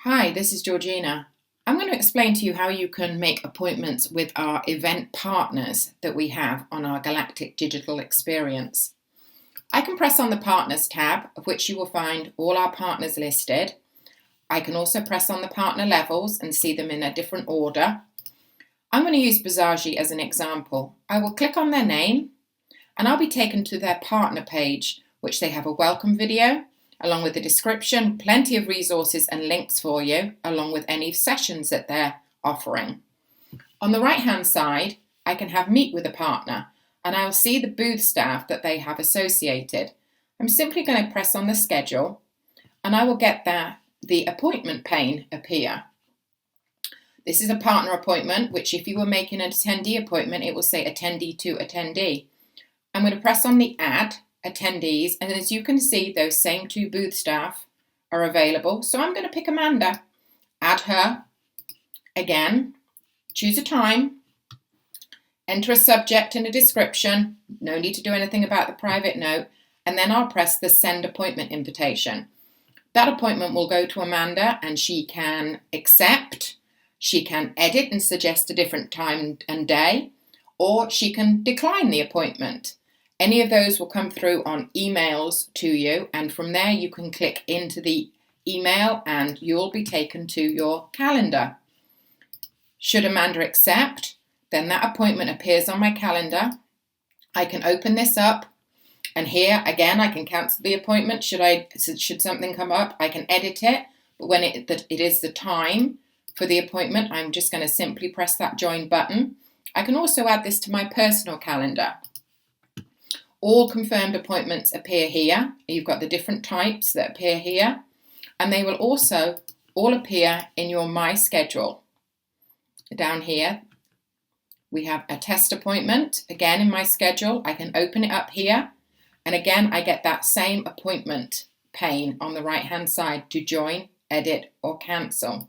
Hi, this is Georgina. I'm going to explain to you how you can make appointments with our event partners that we have on our Galactic Digital Experience. I can press on the Partners tab, of which you will find all our partners listed. I can also press on the partner levels and see them in a different order. I'm going to use Bazaji as an example. I will click on their name and I'll be taken to their partner page, which they have a welcome video, along with the description, plenty of resources and links for you, along with any sessions that they're offering. On the right-hand side, I can have meet with a partner, and I'll see the booth staff that they have associated. I'm simply going to press on the schedule, and I will get the appointment pane appear. This is a partner appointment, which if you were making an attendee appointment, it will say attendee to attendee. I'm going to press on the add attendees, and as you can see, those same two booth staff are available. So I'm going to pick Amanda, add her again, choose a time, enter a subject and a description, no need to do anything about the private note, and then I'll press the send appointment invitation. That appointment will go to Amanda and she can accept, she can edit and suggest a different time and day, or she can decline the appointment. Any of those will come through on emails to you, and from there you can click into the email and you'll be taken to your calendar. Should Amanda accept, then that appointment appears on my calendar. I can open this up, and here again I can cancel the appointment. Should something come up, I can edit it, but when it is the time for the appointment, I'm just going to simply press that join button. I can also add this to my personal calendar. All confirmed appointments appear here. You've got the different types that appear here, and they will also all appear in your My Schedule. Down here, we have a test appointment, again in My Schedule. I can open it up here, and again, I get that same appointment pane on the right-hand side to join, edit, or cancel.